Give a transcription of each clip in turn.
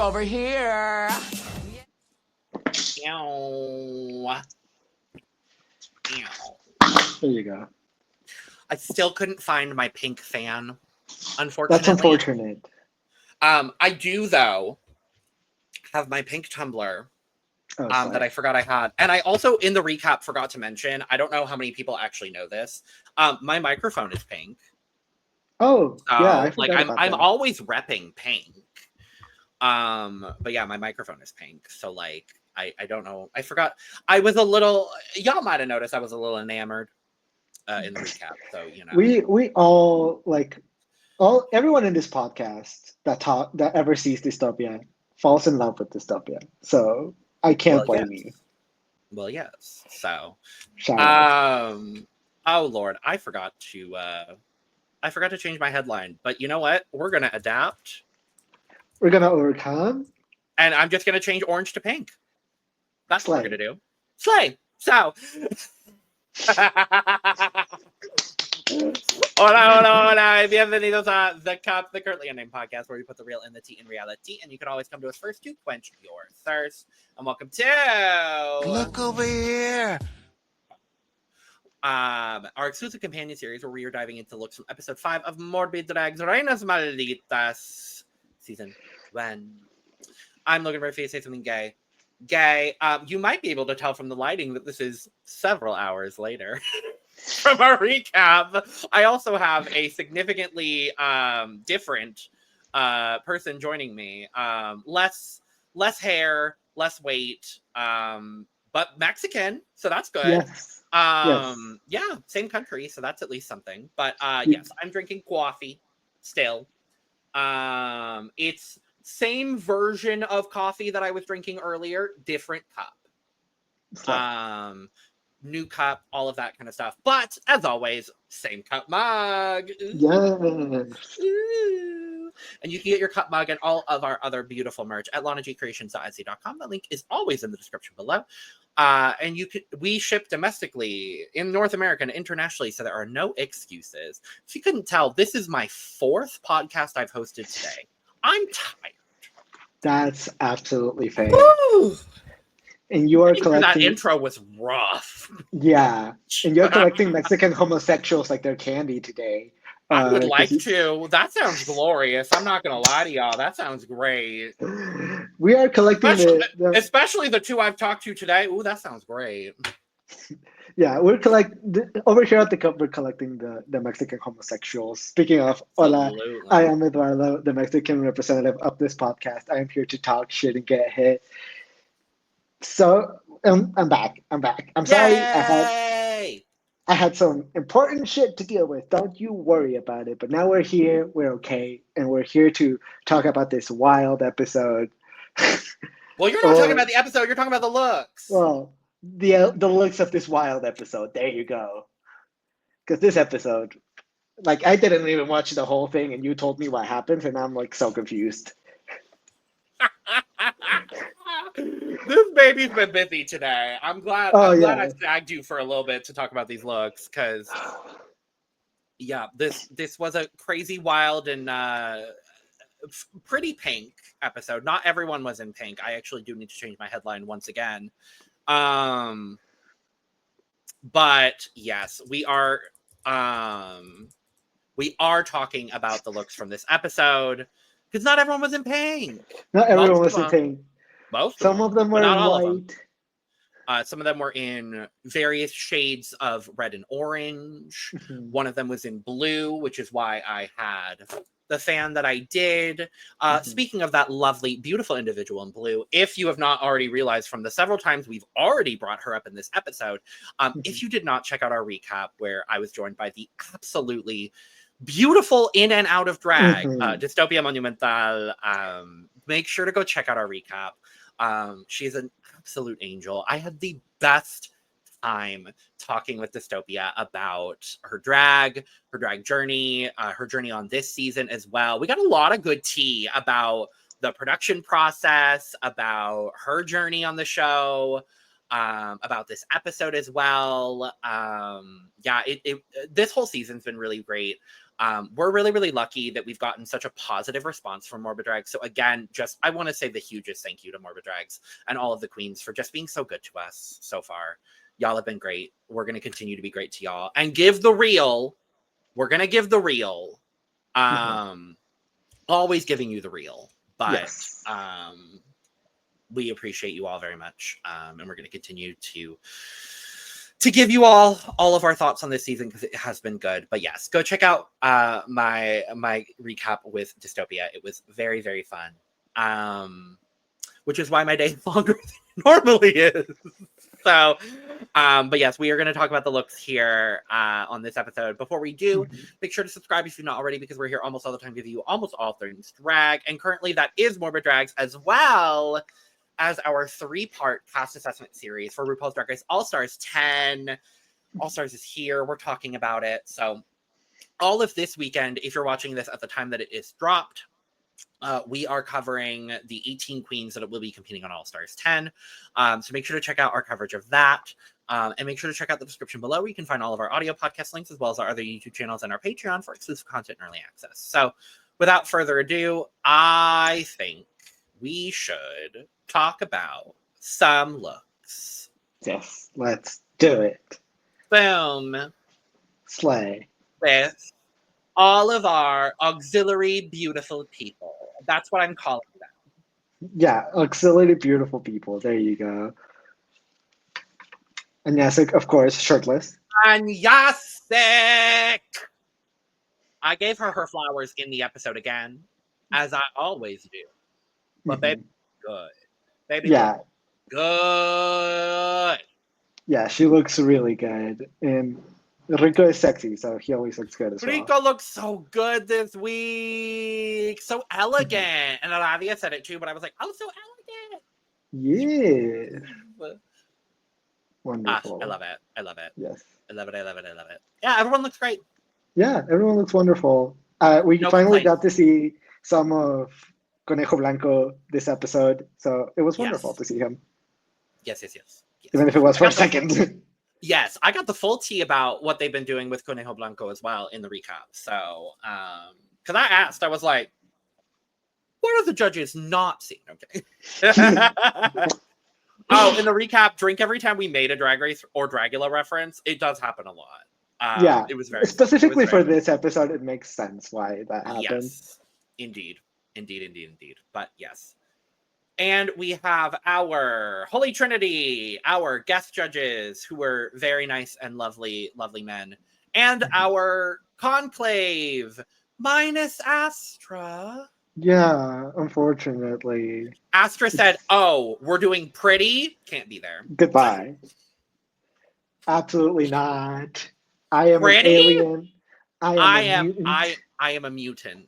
over here. Ow. There you go. I still couldn't find my pink fan, unfortunately. That's unfortunate. I do, though, have my pink tumbler that I forgot I had. And I also, in the recap, forgot to mention, I don't know how many people actually know this. My microphone is pink. Oh, yeah. I'm always repping pink. But yeah, my microphone is pink. So, like, I don't know. I forgot. I was a little, y'all might have noticed I was a little enamored in the recap. So, you know. We all, like, everyone in this podcast that ever sees Dystopia falls in love with Dystopia. So I can't blame you. Well, yes. So, shout out. Oh Lord, I forgot to change my headline. But you know what? We're gonna adapt. We're gonna overcome. And I'm just gonna change orange to pink. That's what we're gonna do. Slay. So. Hola, bienvenidos a the Currently Unnamed Podcast, where we put the real and the tea in reality, and you can always come to us first to quench your thirst. And welcome to Look over here. Our exclusive companion series, where we are diving into looks from episode 5 of MorbiDrags Reinas Malditas, season 1. I'm Logan Eduardo. Say something gay. You might be able to tell from the lighting that this is several hours later. From our recap, I also have a significantly different person joining me. Less hair, less weight, but Mexican, so that's good. Yes. Yeah, same country, so that's at least something. But yes, I'm drinking coffee still. It's same version of coffee that I was drinking earlier, different cup. New cup, all of that kind of stuff. But as always, same cup mug. Ooh. Yes. Ooh. And you can get your cup mug and all of our other beautiful merch at lanagcreations.etsy.com. The link is always in the description below. And we ship domestically in North America and internationally, so there are no excuses. If you couldn't tell, this is my 4th podcast I've hosted today. I'm tired. That's absolutely fair. Woo! And you are collecting. That intro was rough. Yeah, and you're collecting Mexican homosexuals like they're candy today. I would like to. That sounds glorious. I'm not gonna lie to y'all. That sounds great. We are collecting especially the 2 I've talked to today. Ooh, that sounds great. Yeah, over here at the cup. We're collecting the Mexican homosexuals. Speaking of, hola, I am Eduardo, the Mexican representative of this podcast. I am here to talk shit and get hit. So I'm back. I'm sorry. I had some important shit to deal with. Don't you worry about it. But now we're here. We're okay, and we're here to talk about this wild episode. Well, you're not talking about the episode. You're talking about the looks. Well, the looks of this wild episode. There you go. Because this episode, like, I didn't even watch the whole thing, and you told me what happens, and I'm like so confused. This baby's been busy today. I'm glad I snagged you for a little bit to talk about these looks, because yeah, this was a crazy, wild, and pretty pink episode. Not everyone was in pink. I actually do need to change my headline once again. But yes, we are talking about the looks from this episode, because not everyone was in pink. Not everyone was in pink. Some of them were in white. Some of them were in various shades of red and orange. Mm-hmm. One of them was in blue, which is why I had the fan that I did. Speaking of that lovely, beautiful individual in blue, if you have not already realized from the several times we've already brought her up in this episode, if you did not check out our recap where I was joined by the absolutely beautiful in and out of drag, Dystopia Monumental, make sure to go check out our recap. She's an absolute angel. I had the best time talking with Dystopia about her drag journey, her journey on this season as well. We got a lot of good tea about the production process, about her journey on the show. about this episode as well. This whole season's been really great. We're really, really lucky that we've gotten such a positive response from MorbiDrags. So again, I want to say the hugest thank you to MorbiDrags and all of the queens for just being so good to us so far. Y'all have been great. We're going to continue to be great to y'all and give the real. We're going to give the real. Always giving you the real, but yes. We appreciate you all very much. And we're going to continue to give you all of our thoughts on this season because it has been good. But yes, go check out my recap with Dystopia. It was very, very fun. Which is why my day is longer than it normally is. So, but yes, we are going to talk about the looks here on this episode. Before we do, make sure to subscribe if you've not already, because we're here almost all the time to give you almost all things drag. And currently that is MorbiDrags, as well as our 3-part cast assessment series for RuPaul's Drag Race All-Stars 10. All-Stars is here. We're talking about it. So all of this weekend, if you're watching this at the time that it is dropped, we are covering the 18 queens that will be competing on All-Stars 10. So make sure to check out our coverage of that. And make sure to check out the description below where you can find all of our audio podcast links, as well as our other YouTube channels and our Patreon for exclusive content and early access. So without further ado, I think we should talk about some looks. Yes, let's do it. Boom. Slay. With all of our auxiliary beautiful people. That's what I'm calling them. Yeah, auxiliary beautiful people. There you go. And Yasik, of course, shirtless. And Yasik! I gave her flowers in the episode again, as I always do. But baby, good. Baby, yeah. Good. Yeah, she looks really good. And Rico is sexy, so he always looks good as well. Rico looks so good this week. So elegant. And Aradia said it too, but I was like, oh, so elegant. Yeah. Wonderful. I love it. I love it. Yes. I love it. I love it. I love it. Yeah, everyone looks great. Yeah, everyone looks wonderful. We finally got to see some of Conejo Blanco this episode, so it was wonderful to see him. Yes. Even if it was for a second. Yes, I got the full tea about what they've been doing with Conejo Blanco as well in the recap. So, because I asked, I was like, what are the judges not seeing? Okay. Oh, in the recap, drink every time we made a Drag Race or Dragula reference. It does happen a lot. Yeah, it was very specifically for this episode. It makes sense why that happened. Yes, indeed. But yes, and we have our Holy Trinity, our guest judges who were very nice and lovely men, and our Conclave minus Astra. Yeah, unfortunately. Astra said, "Oh, we're doing pretty. Can't be there. Goodbye." Absolutely not. I am pretty? An alien. I am a mutant.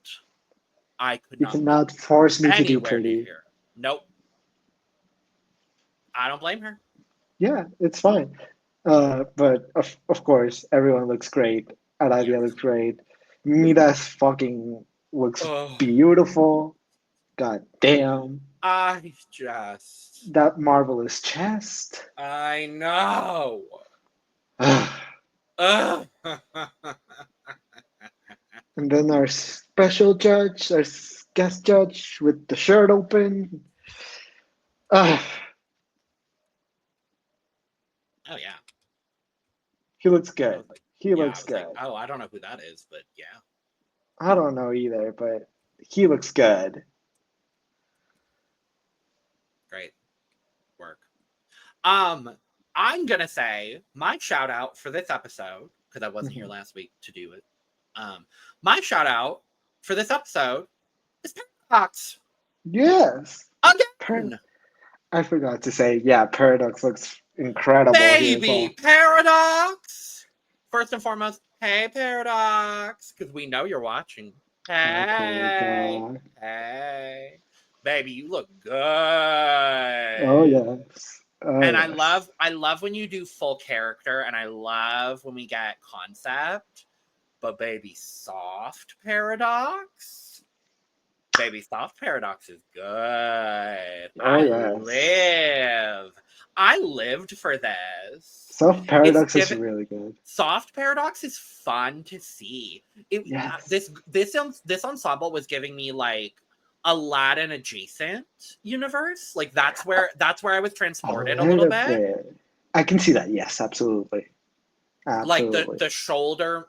I could not. You cannot force me to do pretty. Here. Nope. I don't blame her. Yeah, it's fine. But of course, everyone looks great. Aradia looks great. Midas fucking looks beautiful. God damn. That marvelous chest. I know. And then our special judge, our guest judge with the shirt open. Oh yeah. He looks good. He looks good. Like, oh, I don't know who that is, but yeah. I don't know either, but he looks good. Great work. I'm gonna say my shout out for this episode, because I wasn't here last week to do it. My shout out for this episode is Paradox. Yes. Again. I forgot to say, Paradox looks incredible. Baby Paradox. First and foremost, hey Paradox, because we know you're watching. Hey, baby, you look good. Oh yes. And I love when you do full character, and I love when we get concept. But baby, soft Paradox. Baby, soft Paradox is good. Oh, yes. I lived for this. Soft Paradox is really good. Soft Paradox is fun to see. Yes. This ensemble was giving me like Aladdin adjacent universe. Like that's where I was transported a little bit. I can see that. Yes, absolutely. Like the shoulder,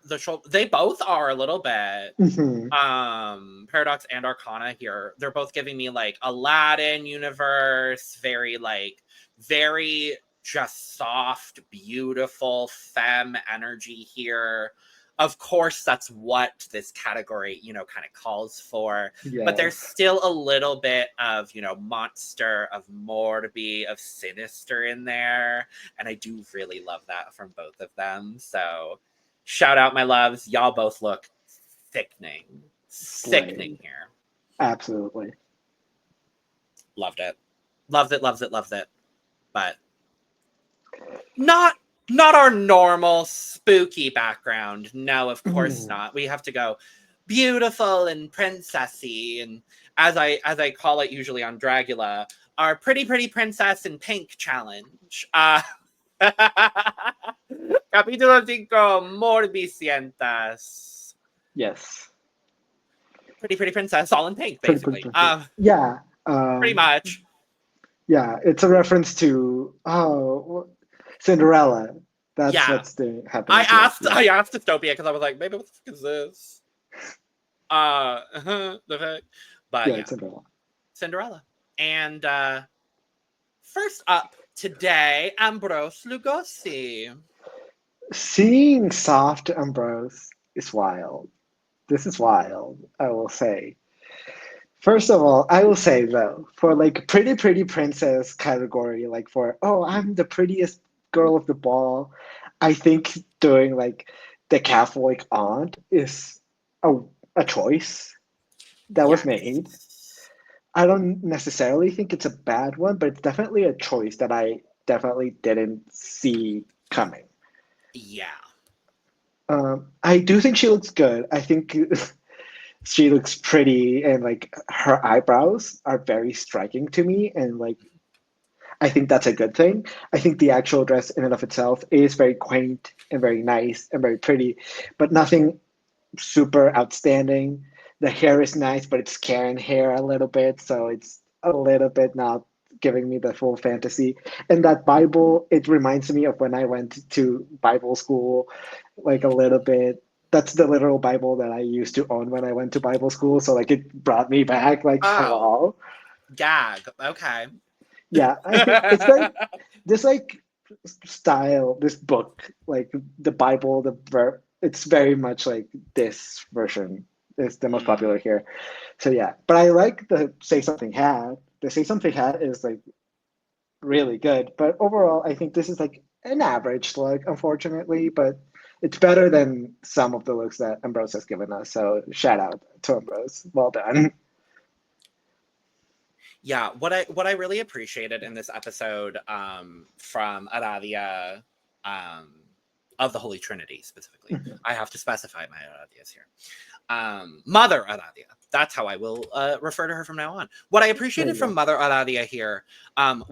they both are a little bit. Mm-hmm. Paradox and Arcana here, they're both giving me like Aladdin universe, very just soft, beautiful femme energy here. Of course, that's what this category, kind of calls for. Yes. But there's still a little bit of, monster, of Morbi, of sinister in there. And I do really love that from both of them. So shout out, my loves. Y'all both look sickening. Sickening here. Absolutely. Loved it. Loved it. But not our normal spooky background. No, of course not. We have to go beautiful and princessy, and as I call it usually on Dragula, our pretty princess in pink challenge. Capitulo 5, MorbiCientas. Yes. Pretty princess, all in pink, basically. Yeah. Pretty much. Yeah, it's a reference to Cinderella. That's what's happening. I asked Dystopia because I was like, maybe what the fuck is this? The heck? But yeah, Cinderella. And first up today, Ambrose Lugosi. Seeing soft Ambrose is wild. This is wild, I will say. First of all, I will say though, for like pretty princess category, like for I'm the prettiest girl of the ball, I think doing like the Catholic aunt is a choice that was made. I don't necessarily think it's a bad one, but it's definitely a choice that I definitely didn't see coming. Yeah. I do think she looks good. I think she looks pretty, and like her eyebrows are very striking to me, and like I think that's a good thing. I think the actual dress in and of itself is very quaint and very nice and very pretty, but nothing super outstanding. The hair is nice, but it's Karen hair a little bit, so it's a little bit not giving me the full fantasy. And that Bible, it reminds me of when I went to Bible school, like a little bit. That's the literal Bible that I used to own when I went to Bible school. So like it brought me back, like, hello. Gag. Okay. Yeah, I think it's like this like style, this book, like the Bible, it's very much like this version is the most popular here. So yeah, but I like the Say Something Hat. The Say Something Hat is like really good, but overall, I think this is like an average look, unfortunately, but it's better than some of the looks that Ambrose has given us. So shout out to Ambrose. Well done. Yeah, what I really appreciated in this episode from Aradia of the Holy Trinity specifically. I have to specify my Aradias here. Mother Aradia. That's how I will refer to her from now on. What I appreciated from Mother Aradia here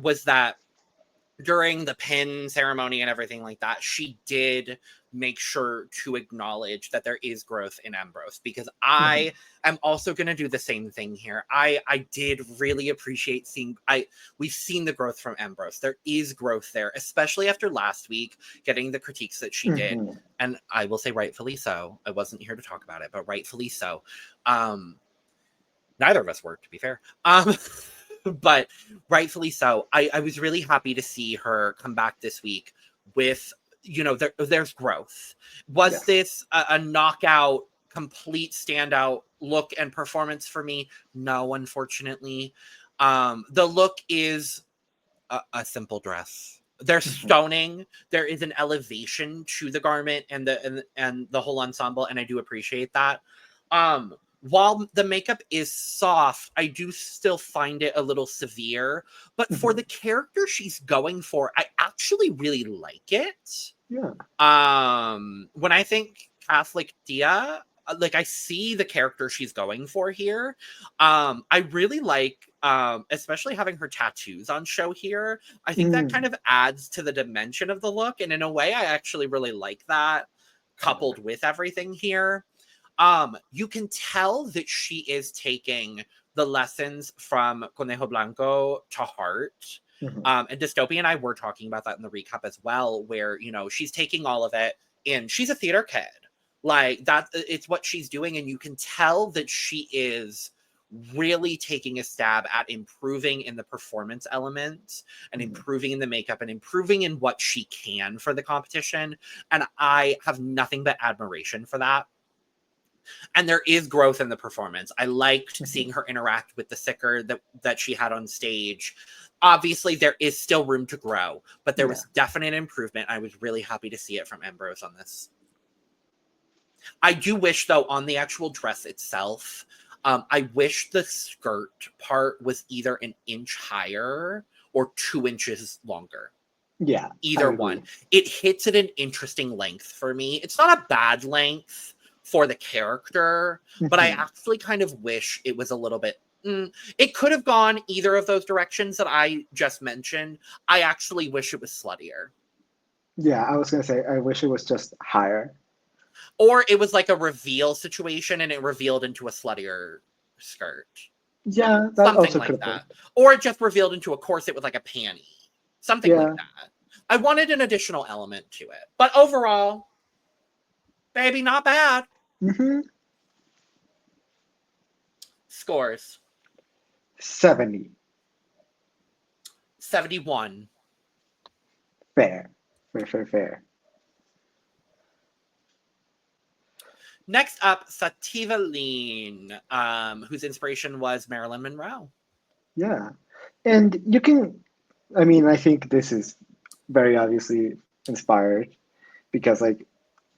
was that during the pin ceremony and everything like that, she did make sure to acknowledge that there is growth in Ambrose, because I am also going to do the same thing here. I did really appreciate we've seen the growth from Ambrose. There is growth there, especially after last week getting the critiques that she did. And I will say rightfully so. I wasn't here to talk about it, but rightfully so. Neither of us were, to be fair. But rightfully so. I was really happy to see her come back this week with, there's growth. Was this a knockout, complete standout look and performance for me? No, unfortunately. The look is a simple dress. They're stoning. There is an elevation to the garment and the whole ensemble, and I do appreciate that. While the makeup is soft, I do still find it a little severe. But for the character she's going for, I actually really like it. Yeah. When I think Catholic Dia, like I see the character she's going for here. I really like, especially having her tattoos on show here. I think that kind of adds to the dimension of the look, and in a way, I actually really like that coupled with everything here. You can tell that she is taking the lessons from Conejo Blanco to heart. And Dystopia and I were talking about that in the recap as well, where, you know, she's taking all of it, and she's a theater kid. Like, that, it's what she's doing, and you can tell that she is really taking a stab at improving in the performance elements and improving in the makeup and improving in what she can for the competition. And I have nothing but admiration for that. And there is growth in the performance. I liked seeing her interact with the sicker that she had on stage. Obviously, there is still room to grow, but there was definite improvement. I was really happy to see it from Ambrose on this. I do wish, though, on the actual dress itself, I wish the skirt part was either an inch higher or 2 inches longer. Yeah. Either one. It hits at an interesting length for me. It's not a bad length for the character, but I actually kind of wish it was a little bit, it could have gone either of those directions that I just mentioned. I actually wish it was sluttier. Yeah, I was going to say, I wish it was just higher. Or it was like a reveal situation and it revealed into a sluttier skirt. Yeah, that something also like could that. Or it just revealed into a corset with like a panty. Something like that. I wanted an additional element to it. But overall, baby, not bad. Scores. 70. 71. Fair. Fair. Next up, Sattiva Lean, whose inspiration was Marilyn Monroe. Yeah. And you can, I mean, I think this is very obviously inspired because, like,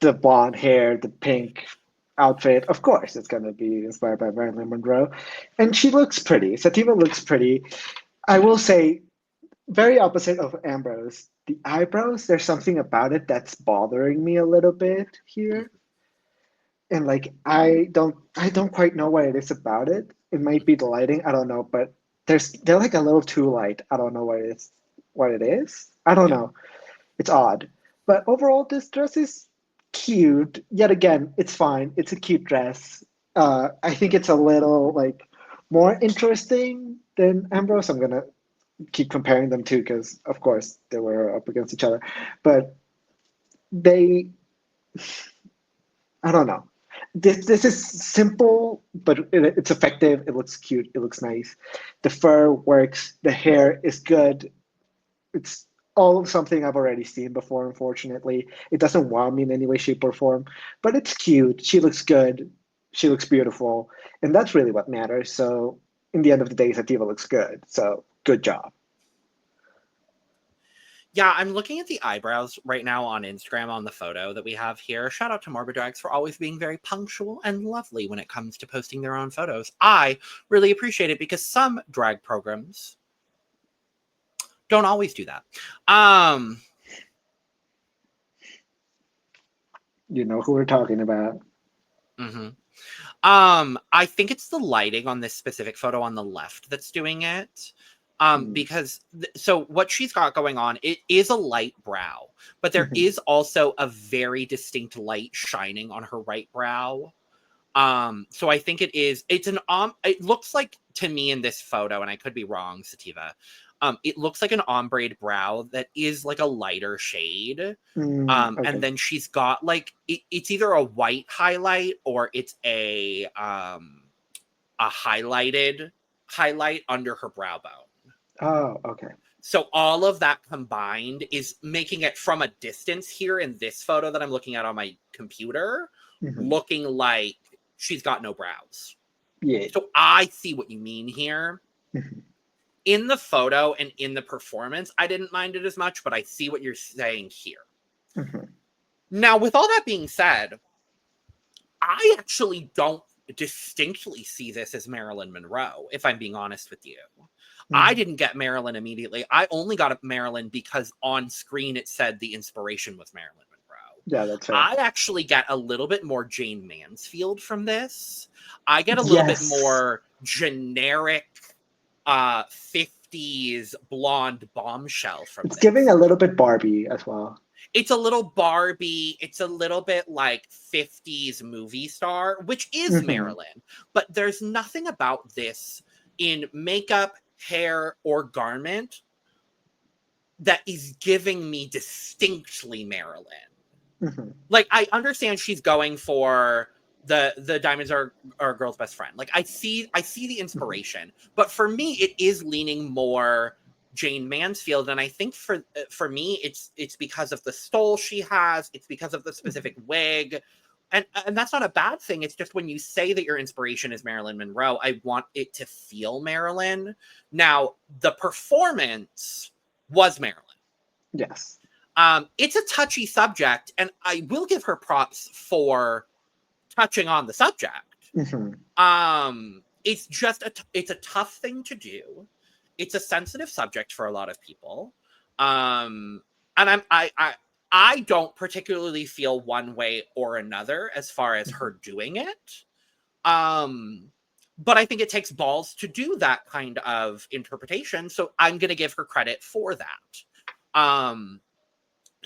the blonde hair, the pink outfit, of course, it's going to be inspired by Marilyn Monroe. And she looks pretty. Sattiva looks pretty. I will say, very opposite of Ambrose, the eyebrows, there's something about it that's bothering me a little bit here. And like I don't quite know what it is about it. It might be the lighting, I don't know, but they're like a little too light. I don't know what it is. I don't know. It's odd. But overall, this dress is cute. Yet again, it's fine. It's a cute dress. I think it's a little like more interesting than Ambrose. I'm gonna keep comparing them too, because of course they were up against each other. But I don't know. This is simple, but it's effective. It looks cute. It looks nice. The fur works. The hair is good. It's all something I've already seen before, unfortunately. It doesn't wow me in any way, shape, or form, but it's cute. She looks good. She looks beautiful. And that's really what matters. So in the end of the day, Sattiva looks good. So good job. Yeah, I'm looking at the eyebrows right now on Instagram on the photo that we have here. Shout out to MorbiDrags for always being very punctual and lovely when it comes to posting their own photos. I really appreciate it because some drag programs don't always do that. You know who we're talking about. I think it's the lighting on this specific photo on the left that's doing it. Because so what she's got going on, it is a light brow, but there is also a very distinct light shining on her right brow. So I think it looks like to me in this photo, and I could be wrong, Sattiva. It looks like an ombre brow that is like a lighter shade. Okay. And then she's got like, it's either a white highlight or it's a highlighted highlight under her brow bone. Oh, okay. So all of that combined is making it from a distance here in this photo that I'm looking at on my computer, looking like she's got no brows. Yeah. So I see what you mean here. In the photo and in the performance, I didn't mind it as much, but I see what you're saying here. Now, with all that being said, I actually don't distinctly see this as Marilyn Monroe, if I'm being honest with you. I didn't get Marilyn immediately. I only got Marilyn because on screen it said the inspiration was Marilyn Yeah, that's fair. I actually get a little bit more Jane Mansfield from this. I get a little bit more generic 50s blonde bombshell from It's this. giving a little bit Barbie as well. It's a little Barbie. It's a little bit like 50s movie star, which is Marilyn. But there's nothing about this in makeup, hair, or garment that is giving me distinctly Marilyn. Like, I understand she's going for the diamonds are a girl's best friend. Like, I see the inspiration, but for me, it is leaning more Jane Mansfield, and I think for me, it's because of the stole she has. It's because of the specific wig, and that's not a bad thing. It's just when you say that your inspiration is Marilyn Monroe, I want it to feel Marilyn. Now, the performance was Marilyn. Yes. It's a touchy subject, and I will give her props for touching on the subject. It's just it's a tough thing to do. It's a sensitive subject for a lot of people, and I don't particularly feel one way or another as far as her doing it. But I think it takes balls to do that kind of interpretation, so I'm going to give her credit for that.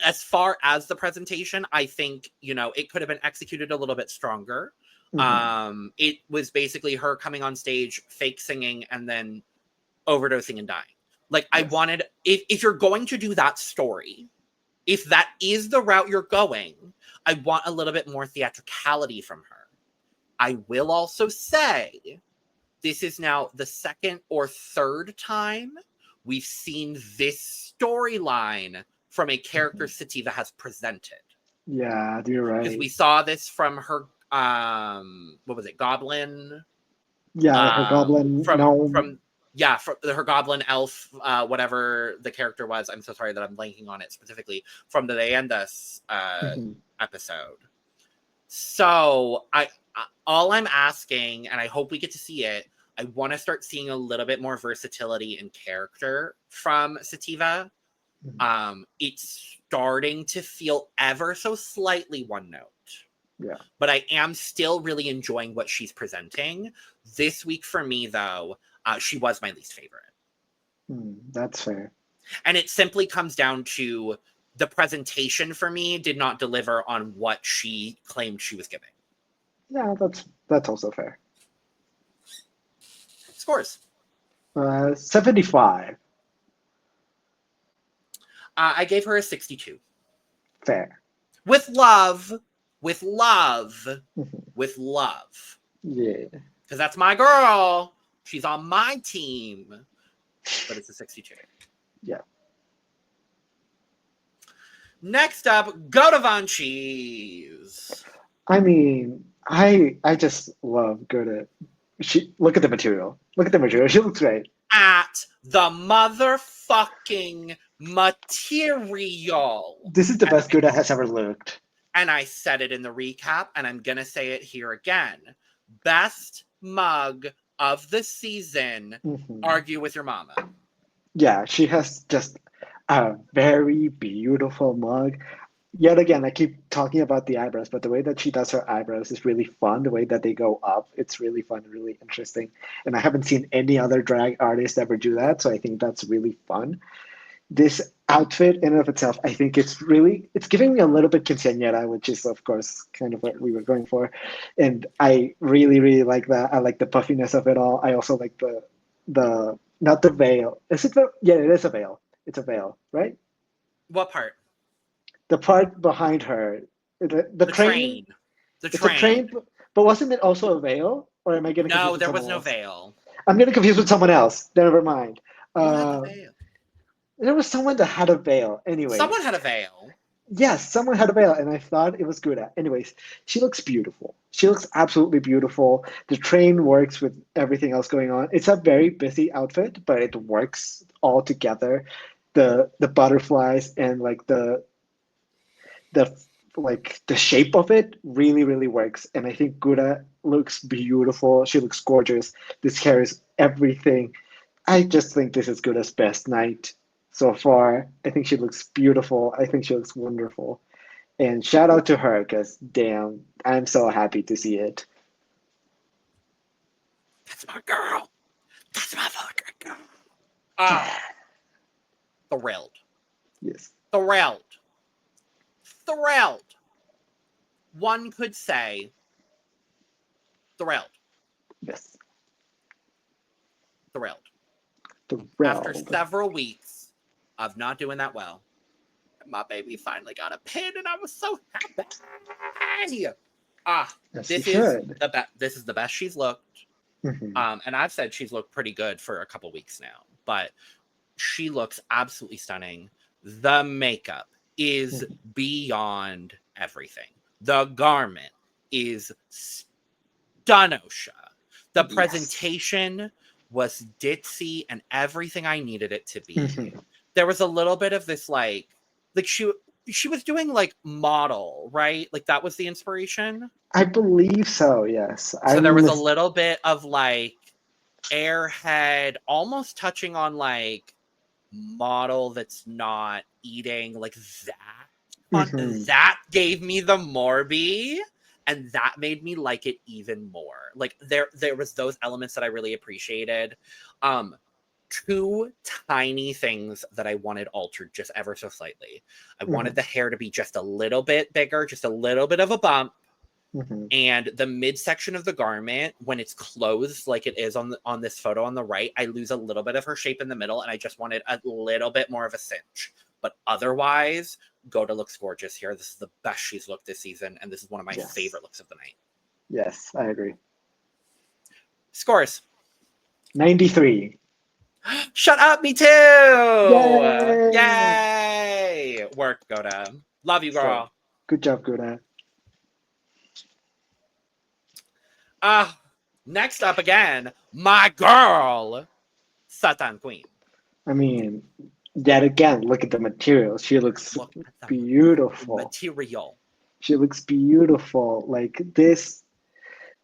As far as the presentation, I think, it could have been executed a little bit stronger. It was basically her coming on stage, fake singing, and then overdosing and dying. Like, yes. I wanted, if you're going to do that story, if that is the route you're going, I want a little bit more theatricality from her. I will also say, this is now the second or third time we've seen this storyline from a character Sattiva has presented. Yeah, you're right. Because we saw this from her, what was it, Goblin? Yeah, her Goblin gnome. From her Goblin elf, whatever the character was. I'm so sorry that I'm blanking on it specifically, from the Leyendas episode. So, all I'm asking, and I hope we get to see it, I want to start seeing a little bit more versatility in character from Sattiva. It's starting to feel ever so slightly one note. Yeah. But I am still really enjoying what she's presenting. This week for me, though, she was my least favorite. That's fair. And it simply comes down to the presentation for me did not deliver on what she claimed she was giving. Yeah, that's also fair. Scores. 75. I gave her a 62. Fair. With love. With love. With love. Yeah. Because that's my girl. She's on my team. But it's a 62. Yeah. Next up, Gouda von Cheese. I mean, I just love Gouda. Look at the material. Look at the material. She looks great. At the motherfucking material. This is the best Gouda has ever looked. And I said it in the recap, and I'm going to say it here again. Best mug of the season. Argue with your mama. Yeah, she has just a very beautiful mug. Yet again, I keep talking about the eyebrows, but the way that she does her eyebrows is really fun. The way that they go up, it's really fun, really interesting. And I haven't seen any other drag artist ever do that, so I think that's really fun. This outfit in and of itself, I think it's giving me a little bit quinceañera, which is, of course, kind of what we were going for. And I really, really like that. I like the puffiness of it all. I also like the not the veil. Is it yeah, it is a veil. It's a veil, right? What part? The part behind her. The train. The train. But wasn't it also a veil? Or am I getting confused? No, with there was no else? veil. I'm getting confused with someone else. Never mind. Who had the veil? There was someone that had a veil. Anyway. Someone had a veil. Yes, someone had a veil, and I thought it was Gouda. Anyways, she looks beautiful. She looks absolutely beautiful. The train works with everything else going on. It's a very busy outfit, but it works all together. The butterflies and like the shape of it really, really works. And I think Gouda looks beautiful. She looks gorgeous. This hair is everything. I just think this is Gouda's best night so far. I think she looks beautiful. I think she looks wonderful. And shout out to her because damn, I'm so happy to see it. That's my girl. That's my fucking girl. Thrilled. Yes. Thrilled. One could say thrilled. Yes. Thrilled. Thrilled. After several weeks of not doing that well, my baby finally got a pin, and I was so happy. Yes, this is the best she's looked. And I've said she's looked pretty good for a couple weeks now, but she looks absolutely stunning. The makeup is beyond everything. The garment is stunnosha. The presentation was ditzy and everything I needed it to be. There was a little bit of this like she was doing like model, right? Like that was the inspiration. I believe so, yes. So there was a little bit of like airhead, almost touching on like model that's not eating, like that. That gave me the Morbi, and that made me like it even more. Like there was those elements that I really appreciated. Two tiny things that I wanted altered just ever so slightly. I wanted the hair to be just a little bit bigger, just a little bit of a bump. And the midsection of the garment, when it's closed like it is on this photo on the right, I lose a little bit of her shape in the middle, and I just wanted a little bit more of a cinch. But otherwise, Godhell looks gorgeous here. This is the best she's looked this season, and this is one of my favorite looks of the night. Yes, I agree. Scores. 93. Shut up, me too! Yay! Work, Godhell. Love you, girl. Good job, Godhell. Next up again, my girl, Satan Kween. I mean, yet again, look at the material. She looks beautiful. Material. She looks beautiful. Like this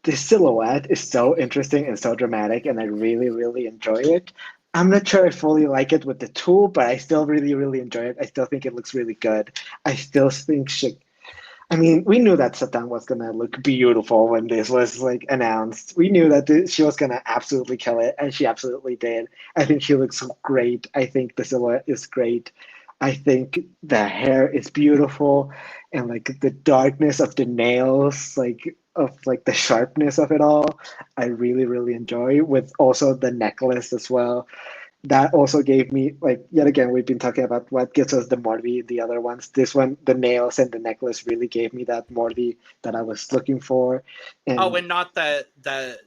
silhouette is so interesting and so dramatic, and I really, really enjoy it. I'm not sure I fully like it with the tool, but I still really, really enjoy it. I still think it looks really good. I still think we knew that Satan was gonna look beautiful when this was like announced. We knew that she was gonna absolutely kill it, and she absolutely did. I think she looks great. I think the silhouette is great. I think the hair is beautiful, and like the darkness of the nails, of the sharpness of it all, I really, really enjoy. With also the necklace as well. That also gave me, like, yet again, we've been talking about what gives us the Morbi, the other ones. This one, the nails and the necklace really gave me that Morbi that I was looking for. And not the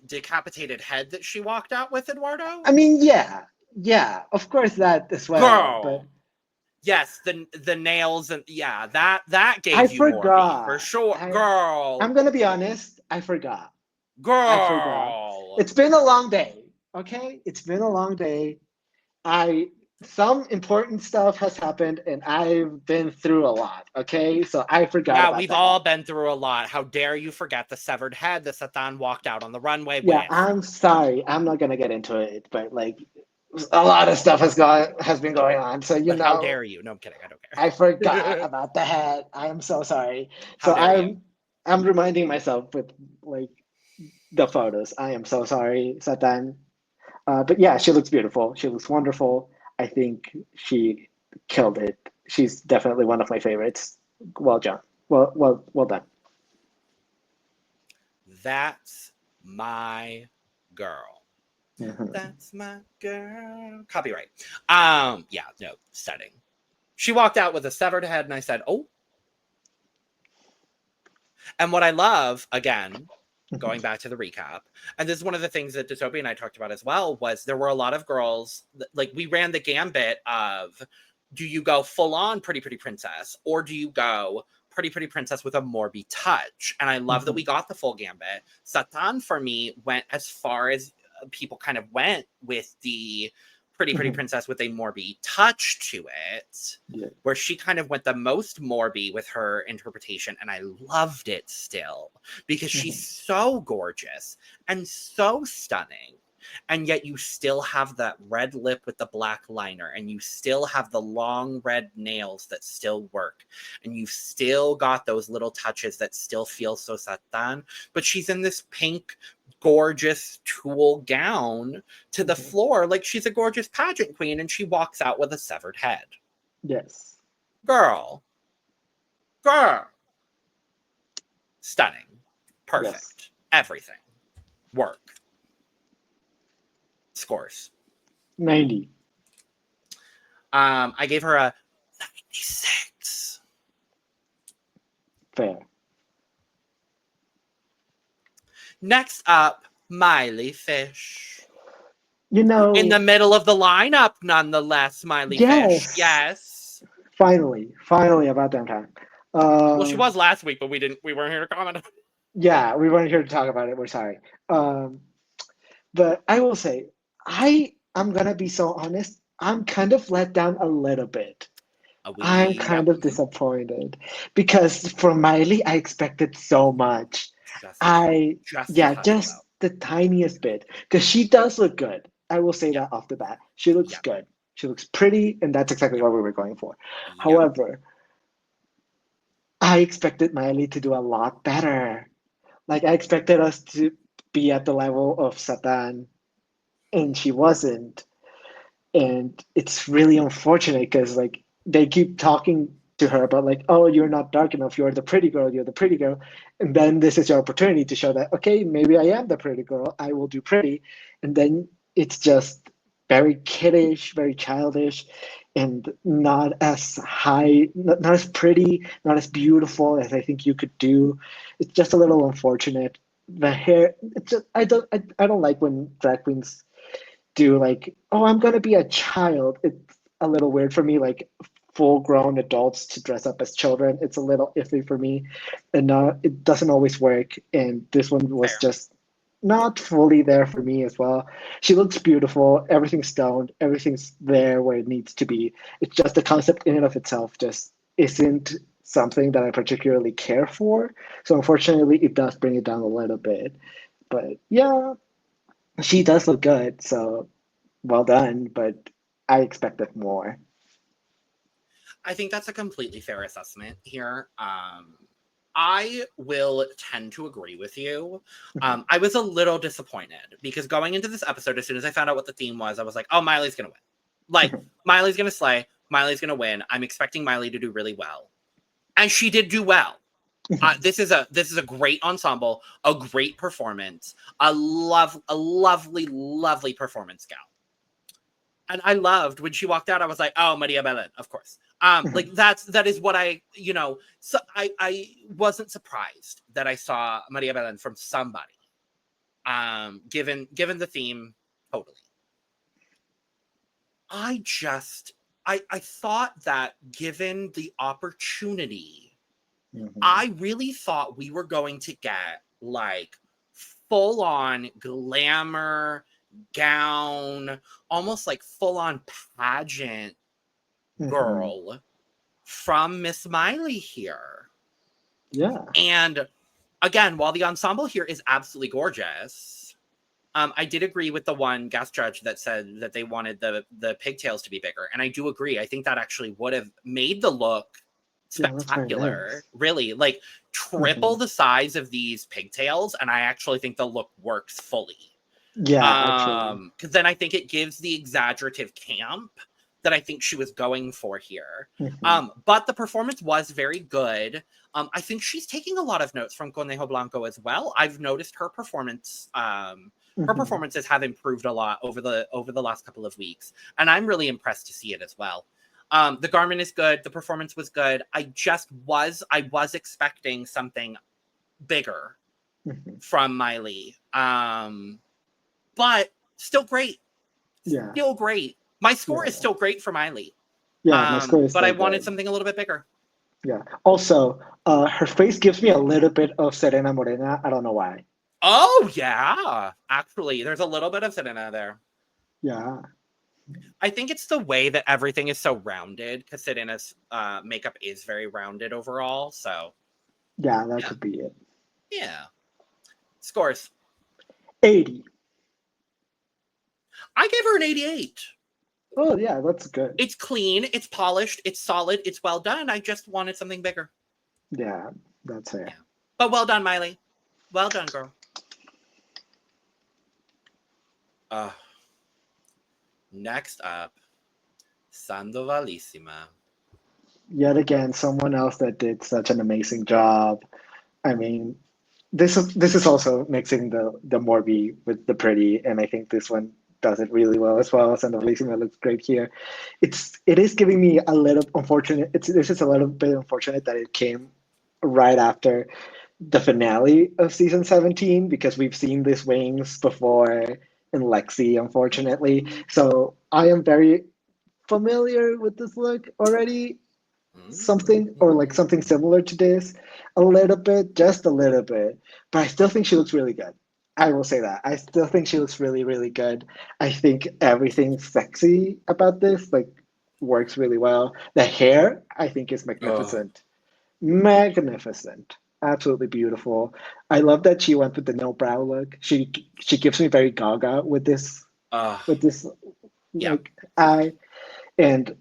decapitated head that she walked out with, Eduardo? I mean, yeah, of course that as well. Girl. But yes, the nails and that gave you Morbi, for sure. Girl. I'm going to be honest, I forgot. Girl. It's been a long day, okay? It's been a long day. Some important stuff has happened, and I've been through a lot, okay? So I forgot about we've that. all been through a lot. How dare you forget the severed head that Satan walked out on the runway with? Yeah, I'm sorry. I'm not going to get into it, but like a lot of stuff has been going on. So, you know. How dare you? No, I'm kidding. I don't care. I forgot about the head. I am so sorry. How dare you? I'm reminding myself with like the photos. I am so sorry, Satan. But yeah, she looks beautiful. She looks wonderful. I think she killed it. She's definitely one of my favorites. Well done. Well done. That's my girl. That's my girl. Copyright. Stunning. She walked out with a severed head, and I said, "Oh." And what I love, again, going back to the recap, and this is one of the things that Dystopia and I talked about as well, was there were a lot of girls, like we ran the gambit of, do you go full on Pretty Pretty Princess, or do you go Pretty Pretty Princess with a Morbi touch? And I love that we got the full gambit. Satan, for me, went as far as people kind of went with the Pretty Pretty Princess with a Morbi touch to it, where she kind of went the most Morbi with her interpretation, and I loved it still, because she's so gorgeous and so stunning. and yet you still have that red lip with the black liner, and you still have the long red nails that still work, and you've still got those little touches that still feel so satin, but she's in this pink, gorgeous tulle gown to the floor like she's a gorgeous pageant queen, and she walks out with a severed head. Yes. Girl. Stunning. Perfect. Yes. Everything. Work. Scores. 90. I gave her a 96. Fair. Next up, Maely Fish. You know, in the middle of the lineup, nonetheless, Maely Fish. Yes. Finally, about damn time. Well, she was last week, but we weren't here to comment on it. Yeah, we weren't here to talk about it. We're sorry. But I will say, I'm gonna be so honest. I'm kind of let down a little bit. I'm kind of disappointed because from Maely, I expected so much. Just the tiniest bit, because she does look good. I will say that off the bat. She looks good. She looks pretty, and that's exactly what we were going for. However, I expected Maely to do a lot better. Like, I expected us to be at the level of Satan, and she wasn't. And it's really unfortunate because, like, they keep talking to her about, like, oh, you're not dark enough. You're the pretty girl. And then this is your opportunity to show that, okay, maybe I am the pretty girl. I will do pretty. And then it's just very kiddish, very childish, and not as high, not as pretty, not as beautiful as I think you could do. It's just a little unfortunate. The hair, it's just, I don't like when drag queens do, like, oh, I'm gonna be a child. It's a little weird for me, like full-grown adults to dress up as children. It's a little iffy for me, and it doesn't always work. And this one was just not fully there for me as well. She looks beautiful. Everything's stoned. Everything's there where it needs to be. It's just the concept in and of itself just isn't something that I particularly care for. So unfortunately, it does bring it down a little bit. But yeah, she does look good. So well done. But I expected more. I think that's a completely fair assessment here. I will tend to agree with you. I was a little disappointed because going into this episode, as soon as I found out what the theme was, I was like, oh, Maely's going to win. Like, Maely's going to slay. Maely's going to win. I'm expecting Maely to do really well. And she did do well. This is a great ensemble, a great performance, a lovely, lovely performance gal. And I loved when she walked out, I was like, oh, Maria Belén, of course. Like that is what so I wasn't surprised that I saw Maria Belén from somebody. Given the theme, totally. I thought that given the opportunity, I really thought we were going to get like full on glamour gown, almost like full on pageant girl from Miss Maely here. Yeah. And again, while the ensemble here is absolutely gorgeous, I did agree with the one guest judge that said that they wanted the pigtails to be bigger. And I do agree. I think that actually would have made the look spectacular. Nice. Really, like triple the size of these pigtails. And I actually think the look works fully. Yeah. Because then I think it gives the exaggerative camp that I think she was going for here. But the performance was very good. I think she's taking a lot of notes from Conejo Blanco as well. I've noticed her performance, her performances have improved a lot over the last couple of weeks. And I'm really impressed to see it as well. The garment is good. The performance was good. I was expecting something bigger from Maely. But still great. Yeah. Still great. My score is still great for Maely. Yeah, my score is but still I wanted good. something a little bit bigger. Yeah. Also, her face gives me a little bit of Serena Morena. I don't know why. Oh, yeah. Actually, there's a little bit of Serena there. Yeah. I think it's the way that everything is so rounded, because Serena's makeup is very rounded overall. So, yeah, that could be it. Yeah. Scores. 80. I gave her an 88. Oh, yeah, that's good. It's clean, it's polished, it's solid, it's well done. I just wanted something bigger. Yeah, that's fair. Yeah. But well done, Maely. Well done, girl. Next up, Sandovalisima. Yet again, someone else that did such an amazing job. I mean, this is also mixing the Morbi with the pretty, and I think this one does it really well as well. Sandovalisima looks great here. It is giving me a little unfortunate. This is a little bit unfortunate that it came right after the finale of season 17 because we've seen these wings before in Luxie, unfortunately. So I am very familiar with this look already. Something similar to this, a little bit, just a little bit. But I still think she looks really good. I will say that. I still think she looks really, really good. I think everything sexy about this works really well. The hair, I think, is magnificent. Magnificent. Absolutely beautiful. I love that she went with the no brow look. She gives me very Gaga with this eye. And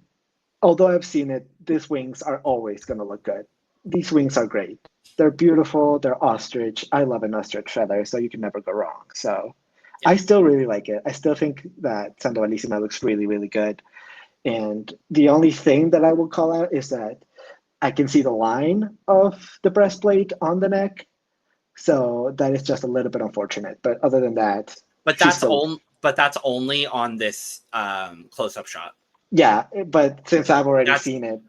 although I've seen it, these wings are always gonna look good. These wings are great. They're beautiful, they're ostrich. I love an ostrich feather, so you can never go wrong. So I still really like it. I still think that Sandovalisima looks really, really good. And the only thing that I will call out is that I can see the line of the breastplate on the neck. So that is just a little bit unfortunate. But other than that, but that's only on this close-up shot. Yeah, but since I've already seen it,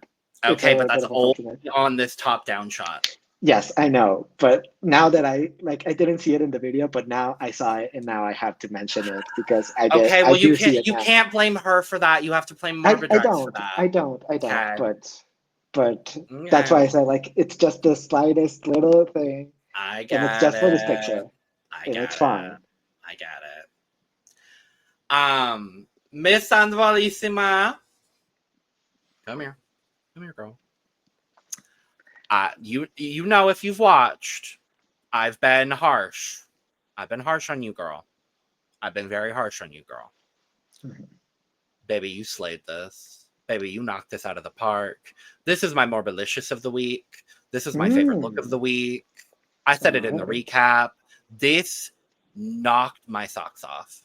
okay, but that's only on this top-down shot. Yes, I know, but now that I didn't see it in the video, but now I saw it, and now I have to mention it because I did. Okay, well you can't blame her for that. You have to blame MorbiDrags for that. I don't. But that's why I said it's just the slightest little thing. I get it. And it's just for this picture. It's fine. I get it. Miss Sandovalisima. Come here, girl. You know if you've watched, I've been harsh. I've been harsh on you, girl. I've been very harsh on you, girl. Mm-hmm. Baby, you slayed this. Baby, you knocked this out of the park. This is my Morbilicious of the week. This is my favorite look of the week. I said it in the recap. This knocked my socks off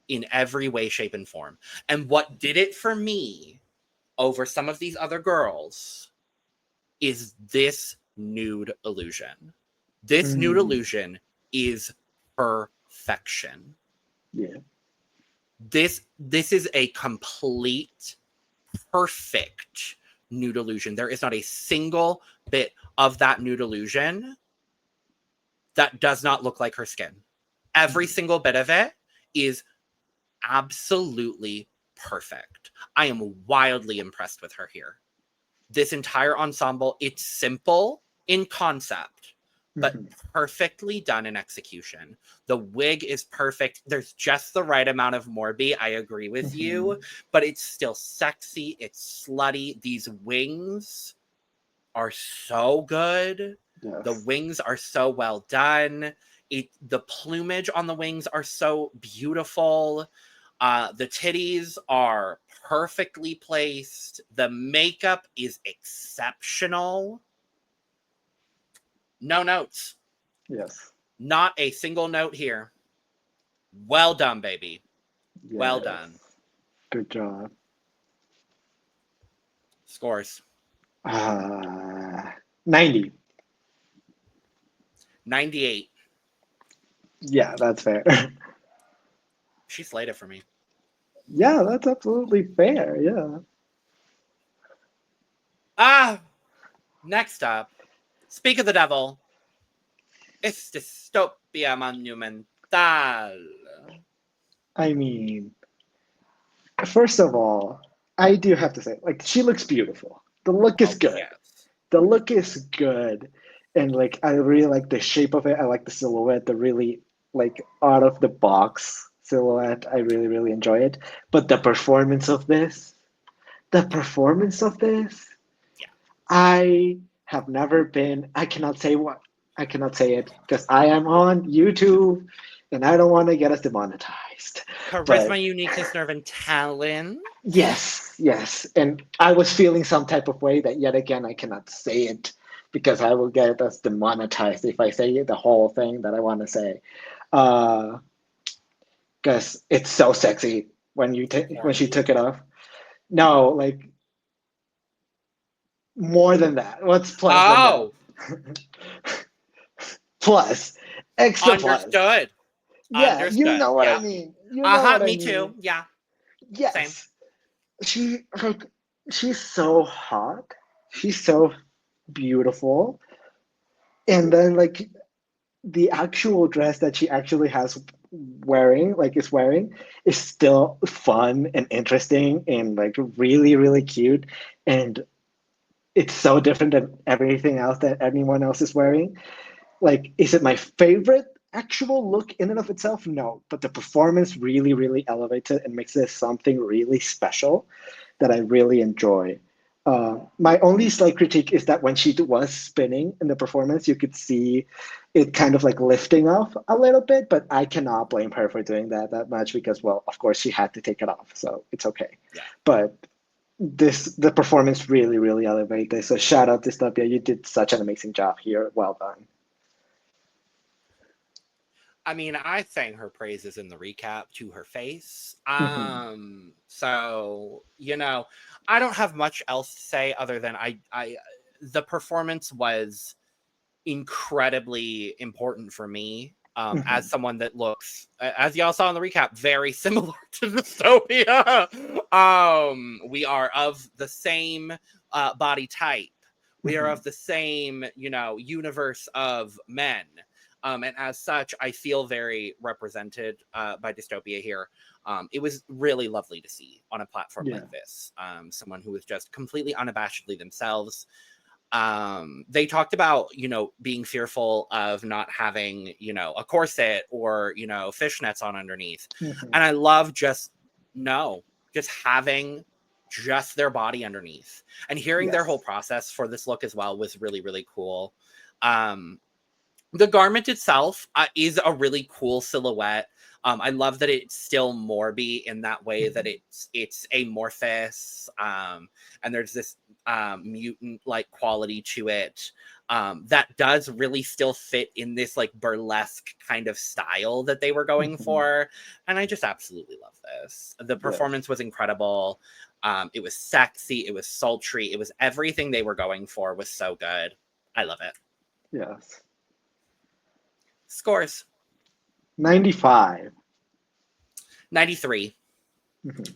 in every way, shape, and form. And what did it for me over some of these other girls is this nude illusion. This nude illusion is perfection. Yeah. This is a complete, perfect nude illusion. There is not a single bit of that nude illusion that does not look like her skin. Every single bit of it is absolutely perfect. I am wildly impressed with her here. This entire ensemble, it's simple in concept, but perfectly done in execution. The wig is perfect. There's just the right amount of Morbi. I agree with you, but it's still sexy. It's slutty. These wings are so good. Yes. The wings are so well done. The plumage on the wings are so beautiful. The titties are perfectly placed. The makeup is exceptional. No notes. Yes. Not a single note here. Well done, baby. Yes. Well done. Good job. Scores. 90. 98. Yeah, that's fair. She slayed it for me. Yeah, that's absolutely fair. Yeah. Next up, speak of the devil. It's Dystopia Monumental. I mean, first of all, I do have to say, she looks beautiful. The look is good. Yes. The look is good. And, I really like the shape of it. I like the silhouette, the really, out of the box silhouette. I really, really enjoy it. But the performance of this, yeah. I have never been, I cannot say it because I am on YouTube and I don't want to get us demonetized. Charisma, But uniqueness, nerve, and talent. yes. And I was feeling some type of way that yet again I cannot say it because I will get us demonetized if I say the whole thing that I want to say. Because it's so sexy when when she took it off. No, like more than that. What's plus than that? Plus, extra plus. Understood. Yeah, you Understood. know what I Yeah. mean. You know what I Me mean. too. Yeah. Same. Yes. She's so hot. She's so beautiful. And then like the actual dress that she actually has wearing is still fun and interesting and like really, really cute. And it's so different than everything else that anyone else is wearing. Like, is it my favorite actual look in and of itself? No, but the performance really, really elevates it and makes this something really special that I really enjoy. My only slight critique is that when she was spinning in the performance, you could see it kind of like lifting off a little bit, but I cannot blame her for doing that much because, well, of course she had to take it off, so it's okay. Yeah. But the performance really, really elevated. So shout out Dystopia, you did such an amazing job here. Well done. I mean, I sang her praises in the recap to her face. So, you know, I don't have much else to say other than the performance was incredibly important for me. As someone that looks, as y'all saw in the recap, very similar to Dystopia. We are of the same body type. We are of the same, you know, universe of men. And as such, I feel very represented by Dystopia here. It was really lovely to see on a platform like this. Someone who was just completely unabashedly themselves. They talked about, you know, being fearful of not having, you know, a corset or, you know, fishnets on underneath. And I love just having just their body underneath and hearing their whole process for this look as well was really, really cool. The garment itself is a really cool silhouette. I love that it's still Morbi in that way that it's amorphous, and there's this mutant like quality to it that does really still fit in this like burlesque kind of style that they were going for, and I just absolutely love this. The performance was incredible. It was sexy, it was sultry, it was everything they were going for was so good. I love it. Yes. Scores. 95. 93. Okay.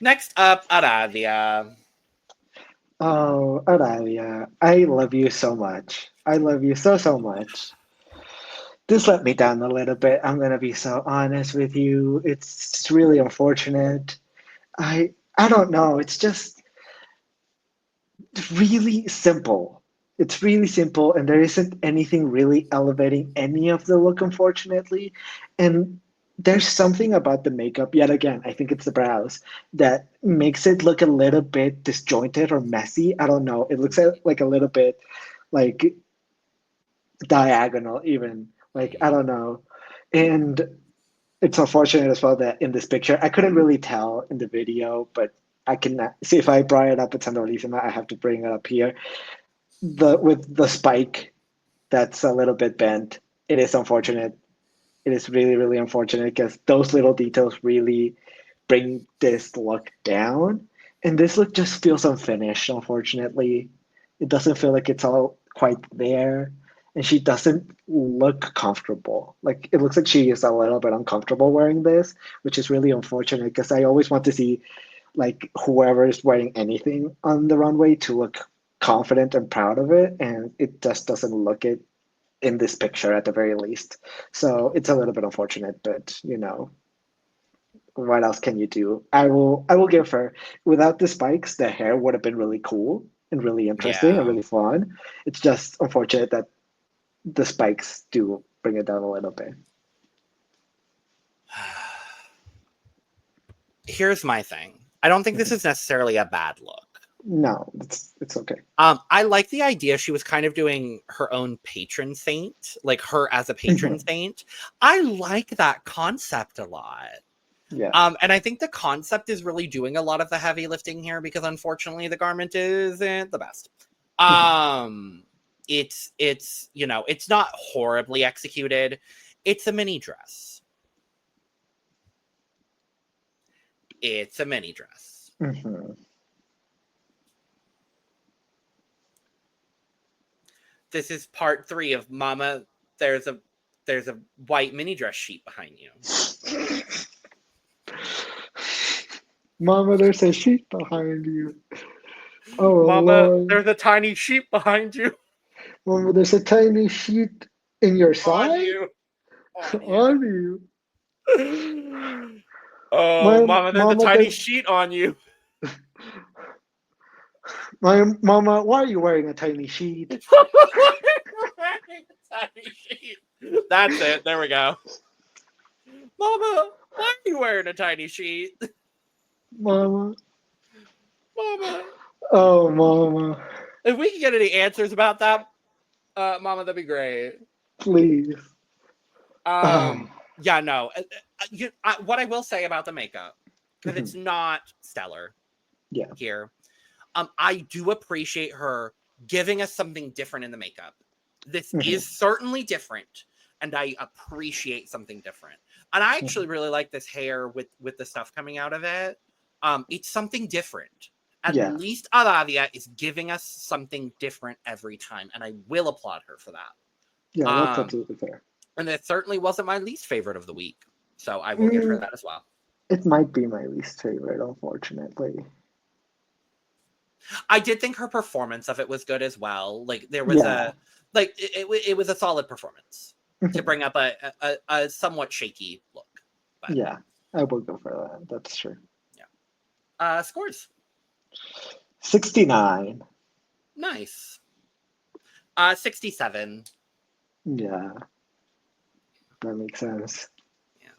Next up, Aradia. Oh, Aradia, I love you so much. I love you so much. This let me down a little bit. I'm gonna be so honest with you. It's really unfortunate. I don't know. It's just really simple. It's really simple, and there isn't anything really elevating any of the look, unfortunately. And there's something about the makeup, yet again, I think it's the brows, that makes it look a little bit disjointed or messy. I don't know. It looks like a little bit like diagonal, even. Like, I don't know. And it's unfortunate as well that in this picture, I couldn't really tell in the video, but I can see if I brought it up at Sandovalisima, I have to bring it up here. With the spike that's a little bit bent, it is unfortunate. It is really, really unfortunate because those little details really bring this look down. And this look just feels unfinished, unfortunately. It doesn't feel like it's all quite there. And she doesn't look comfortable. Like, it looks like she is a little bit uncomfortable wearing this, which is really unfortunate because I always want to see like whoever is wearing anything on the runway to look confident and proud of it, and it just doesn't look it in this picture at the very least. So it's a little bit unfortunate, but you know, what else can you do? I will give her, without the spikes, the hair would have been really cool and really interesting and really fun. It's just unfortunate that the spikes do bring it down a little bit. Here's my thing. I don't think this is necessarily a bad look. No, it's okay. I like the idea she was kind of doing her own patron saint, like her as a patron saint. I like that concept a lot. Yeah. And I think the concept is really doing a lot of the heavy lifting here because unfortunately the garment isn't the best. It's you know, it's not horribly executed. It's a mini dress. It's a mini dress. Mm-hmm. This is part 3 of Mama. There's a white mini dress sheet behind you. Mama, there's a sheet behind you. Oh, Mama, Lord. there's a tiny sheet behind you. Mama, there's a tiny sheet in your side? On you. On you. Oh, Mama, there's a tiny sheet on you. Mama, why are you wearing a tiny sheet? Tiny sheet. That's it. There we go. Mama, why are you wearing a tiny sheet? Mama. Mama. Oh, Mama. If we can get any answers about that, Mama, that'd be great. Please. Yeah, no. What I will say about the makeup, because it's not stellar. Yeah. Here, I do appreciate her giving us something different in the makeup. This is certainly different, and I appreciate something different. And I actually really like this hair with the stuff coming out of it. It's something different. At least Aradia is giving us something different every time, and I will applaud her for that. Yeah, that's absolutely fair. And it certainly wasn't my least favorite of the week, so I will give her that as well. It might be my least favorite, unfortunately. I did think her performance of it was good as well. Like there was it was a solid performance to bring up a somewhat shaky look. But, yeah, I will go for that. That's true. Yeah. Scores. 69. Nice. 67. Yeah. That makes sense. Yeah.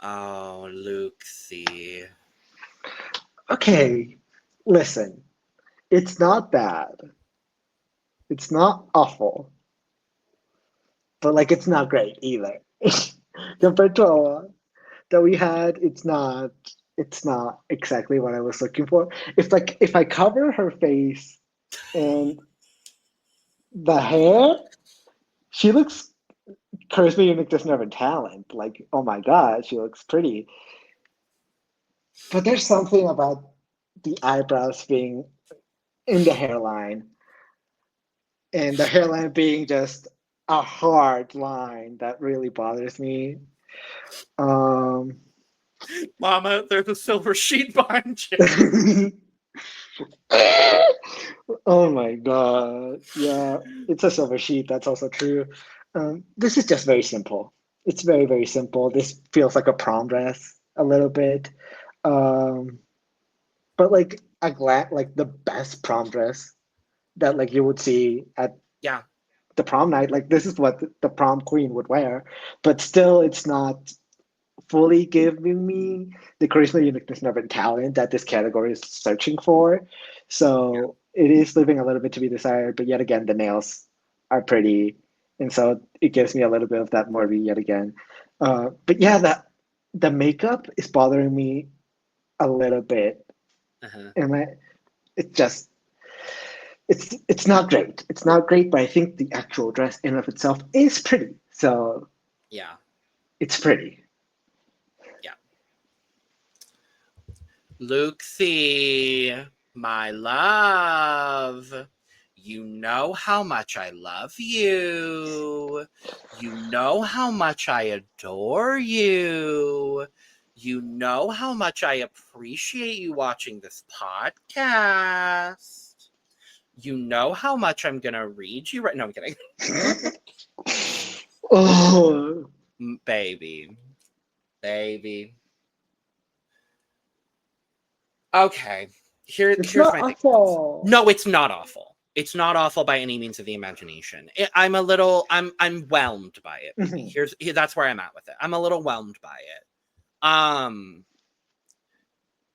Oh, Luxie. Okay, listen. It's not bad. It's not awful. But like it's not great either. Compared to a lot that we had, it's not exactly what I was looking for. If I cover her face and the hair, she looks charisma, uniqueness, nerve, and talent. Like, oh my god, she looks pretty. But there's something about the eyebrows being in the hairline and the hairline being just a hard line that really bothers me. Mama, there's a silver sheet behind you. Oh my god. Yeah, it's a silver sheet. That's also true. This is just very simple. It's very, very simple. This feels like a prom dress a little bit. But like like the best prom dress that like you would see at the prom night. Like this is what the prom queen would wear. But still it's not fully giving me the charisma, uniqueness, nerve, and talent that this category is searching for. So it is leaving a little bit to be desired, but yet again, the nails are pretty. And so it gives me a little bit of that Morbi yet again. But yeah, the makeup is bothering me a little bit. And it's not great. It's not great, but I think the actual dress in and of itself is pretty. So yeah, it's pretty. Luxie, my love, you know how much I love you. You know how much I adore you. You know how much I appreciate you watching this podcast. You know how much I'm going to read you right. No, I'm kidding. Oh, baby. Okay, here's my awful. thing. No, it's not awful. It's not awful by any means of the imagination. I'm whelmed by it. That's where I'm at with it. I'm a little whelmed by it.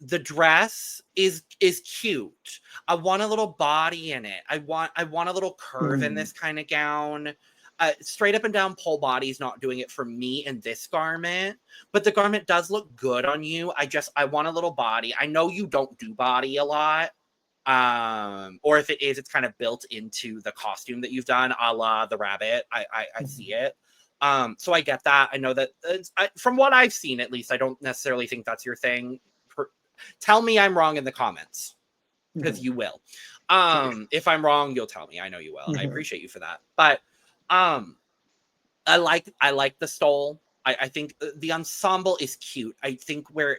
the dress is cute. I want a little body in it. I want a little curve in this kind of gown. Straight up and down pole body is not doing it for me in this garment, but the garment does look good on you. I want a little body. I know you don't do body a lot. Or if it is, it's kind of built into the costume that you've done, a la the rabbit. I see it. So I get that. I know that from what I've seen, at least, I don't necessarily think that's your thing. Tell me I'm wrong in the comments, because you will. If I'm wrong, you'll tell me. I know you will, and I appreciate you for that. But I like the stole. I think the ensemble is cute. I think where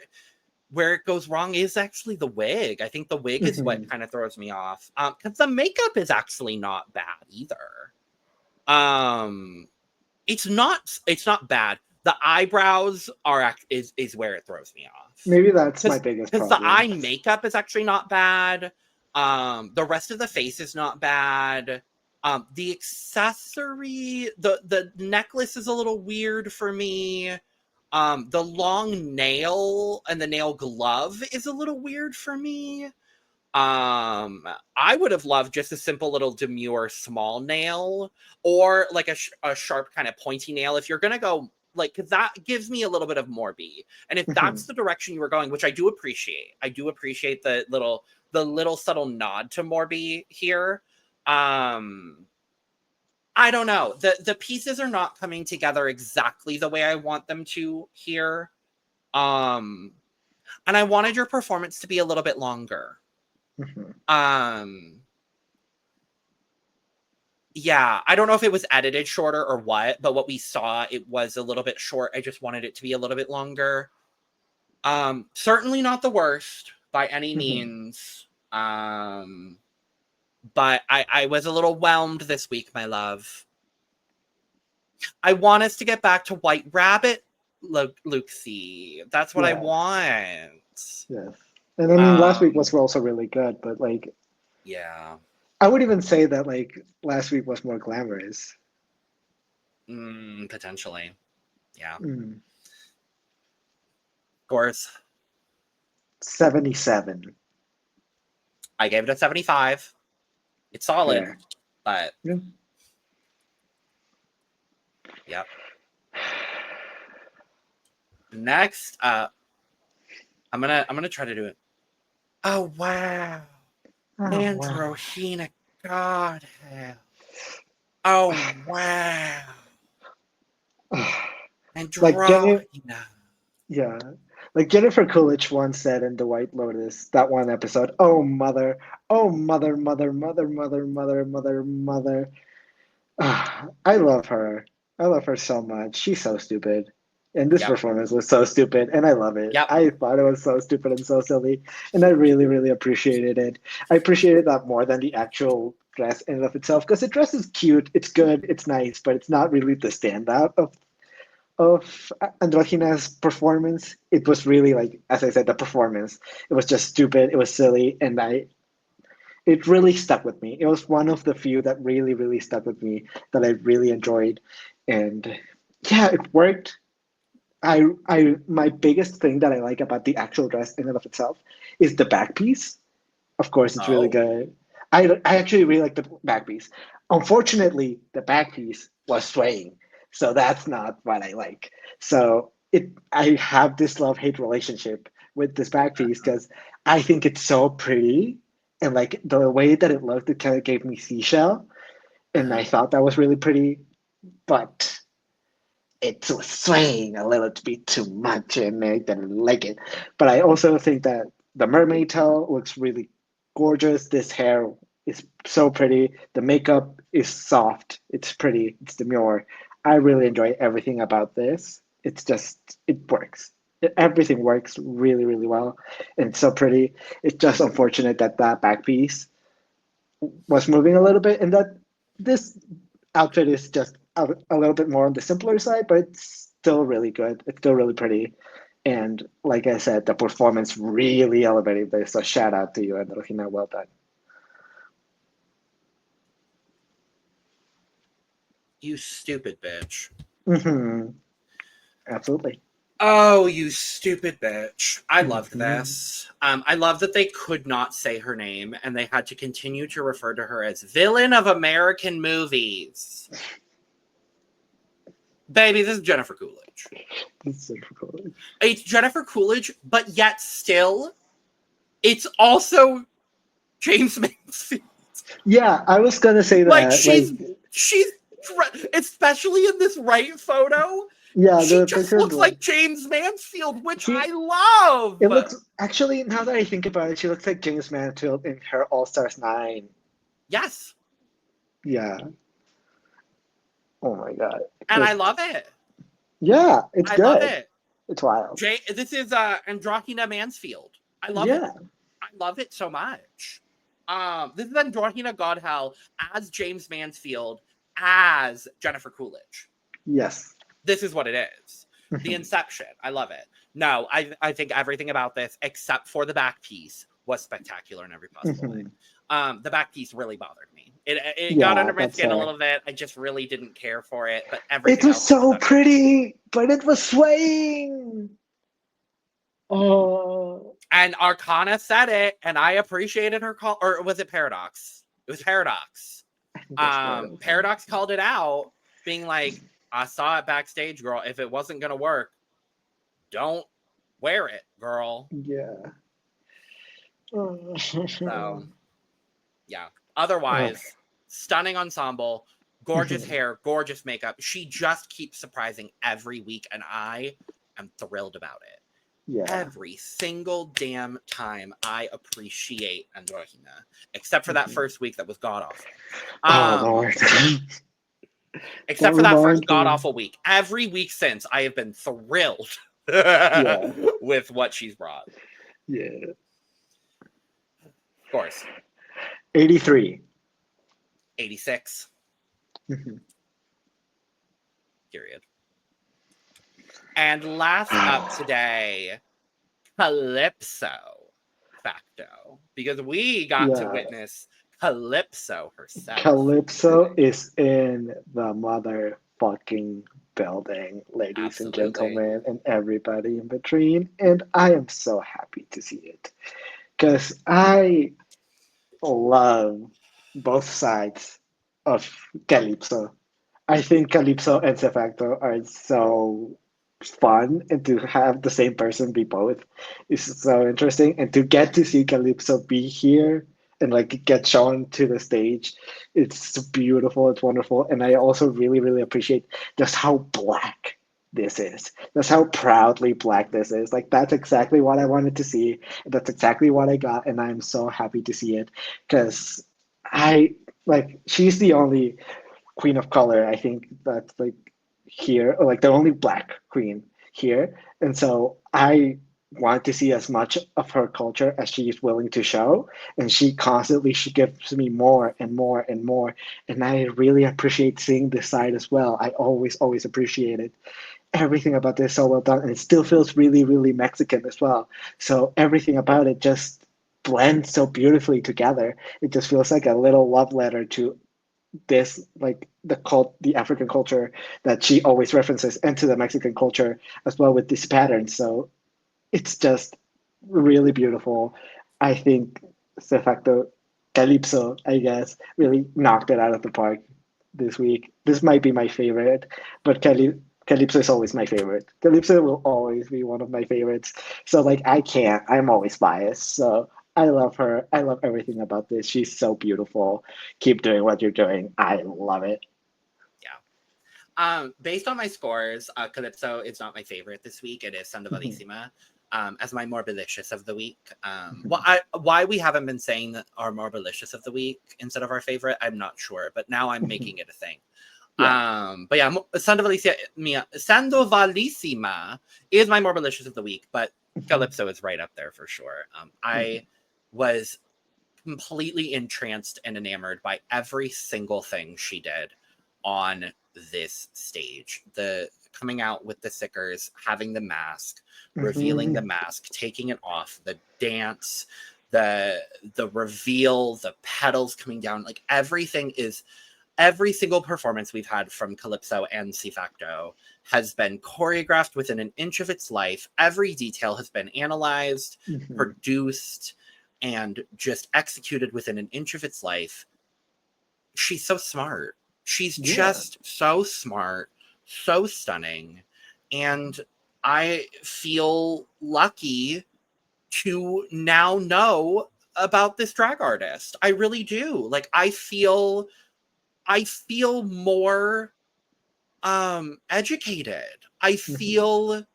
it goes wrong is actually the wig. I think the wig is what kind of throws me off. Because the makeup is actually not bad either. It's not bad. The eyebrows is where it throws me off. Maybe that's my biggest problem. Because the eye makeup is actually not bad. The rest of the face is not bad. The accessory, the necklace is a little weird for me. The long nail and the nail glove is a little weird for me. I would have loved just a simple little demure small nail, or like a sharp kind of pointy nail. If you're gonna go like, because that gives me a little bit of Morbi, and if that's the direction you were going, which I do appreciate the little subtle nod to Morbi here. I don't know. The pieces are not coming together exactly the way I want them to here. And I wanted your performance to be a little bit longer. Yeah, I don't know if it was edited shorter or what, but what we saw, it was a little bit short. I just wanted it to be a little bit longer. Certainly not the worst by any means. But I was a little whelmed this week, my love. I want us to get back to White Rabbit, Luxie. That's what I want. Yes. And I mean, last week was also really good, but like, yeah, I would even say that like last week was more glamorous. Potentially. Yeah. Of course. 77. I gave it a 75. It's solid, but yep. Next up, I'm gonna try to do it. Oh wow. Androgina Godhell. Oh wow. Androgina. Like Jennifer Coolidge once said in The White Lotus, that one episode, oh mother, mother, mother, mother, mother, mother, mother, mother. I love her. I love her so much. She's so stupid. And this performance was so stupid, and I love it. I thought it was so stupid and so silly, and I really, really appreciated it. I appreciated that more than the actual dress in and of itself, because the dress is cute, it's good, it's nice, but it's not really the standout of Androgina's performance. It was really, like, as I said, the performance. It was just stupid, it was silly, and it really stuck with me. It was one of the few that really, really stuck with me, that I really enjoyed. And yeah, it worked. My biggest thing that I like about the actual dress in and of itself is the back piece. Of course, it's really good. I actually really like the back piece. Unfortunately, the back piece was swaying, so that's not what I like. So I have this love-hate relationship with this back piece, because I think it's so pretty, and like the way that it looked, it kind of gave me seashell, and I thought that was really pretty, but it was swaying a little bit too much, and I didn't like it. But I also think that the mermaid tail looks really gorgeous. This hair is so pretty. The makeup is soft. It's pretty. It's demure. I really enjoy everything about this. It's just, it works. Everything works really, really well. And it's so pretty. It's just unfortunate that that back piece was moving a little bit, and that this outfit is just a little bit more on the simpler side, but it's still really good. It's still really pretty. And like I said, the performance really elevated this. So shout out to you, Androgina. Well done. You stupid bitch. Absolutely. Oh, you stupid bitch. I loved this. I love that they could not say her name and they had to continue to refer to her as villain of American movies. Baby, this is Jennifer Coolidge. It's Jennifer Coolidge, but yet still, it's also James Mansfield. Yeah, I was gonna say that. Like, she's especially in this right photo. Yeah, she just looks like James Mansfield, which I love. It looks, actually, now that I think about it, she looks like James Mansfield in her All Stars 9. Yes. Yeah. Oh my god. And I love it. Yeah, it's good. I love it. It's wild. This is Androgina Mansfield. I love it. I love it so much. This is Androgina Godhell as James Mansfield as Jennifer Coolidge. Yes. This is what it is. The Inception. I love it. No, I think everything about this, except for the back piece, was spectacular in every possible way. The back piece really bothered me. It got under my skin a little bit. I just really didn't care for it. But everything else was so pretty, but it was swaying. Oh. And Arcana said it, and I appreciated her call. Or was it Paradox? It was Paradox. Paradox called it out, being like, I saw it backstage, girl. If it wasn't going to work, don't wear it, girl. Yeah. So, yeah. Otherwise, stunning ensemble, gorgeous hair, gorgeous makeup. She just keeps surprising every week, and I am thrilled about it. Yeah. Every single damn time I appreciate Androgina, except for that first week that was god-awful. Lord. Except for that first god-awful week. Every week since, I have been thrilled with what she's brought. Yeah. Of course. 83. 86. Period. And last up today, Calypso Facto. Because we got to witness Calypso herself. Calypso is in the motherfucking building, ladies and gentlemen, and everybody in between. And I am so happy to see it. Because I love both sides of Calypso. I think Calypso and C-Facto are so fun, and to have the same person be both is so interesting. And to get to see Calypso be here and like get shown to the stage, it's beautiful, it's wonderful. And I also really, really appreciate just how black this is. That's how proudly black this is. Like, that's exactly what I wanted to see. That's exactly what I got, and I'm so happy to see it. Because she's the only queen of color, I think, that's like here, or like the only black queen here. And so I want to see as much of her culture as she is willing to show, and she gives me more and more and more, and I really appreciate seeing this side as well. I always appreciate it. Everything about this is so well done, and it still feels really, really Mexican as well. So everything about it just blends so beautifully together. It just feels like a little love letter to this, like the African culture that she always references, and to the Mexican culture as well with these patterns. So it's just really beautiful. I think C-Facto, Calypso, I guess, really knocked it out of the park this week. This might be my favorite, but Calypso is always my favorite. Calypso will always be one of my favorites. So like I'm always biased. So I love her. I love everything about this. She's so beautiful. Keep doing what you're doing. I love it. Yeah. Based on my scores, Calypso is not my favorite this week. It is Sandovalisima. As my Morbilicious of the week. Why we haven't been saying that our Morbilicious of the week instead of our favorite, I'm not sure, but now I'm making it a thing. But yeah, Sandovalisima is my Morbilicious of the week, but Calypso is right up there for sure. I was completely entranced and enamored by every single thing she did on this stage. The coming out with the stickers, having the mask, revealing the mask, taking it off, the dance, the reveal, the petals coming down, like everything is every single performance we've had from Calypso and C-Facto has been choreographed within an inch of its life. Every detail has been analyzed, produced, and just executed within an inch of its life. She's so smart. She's just so smart, so stunning. And I feel lucky to now know about this drag artist. I really do. Like, I feel more educated. I feel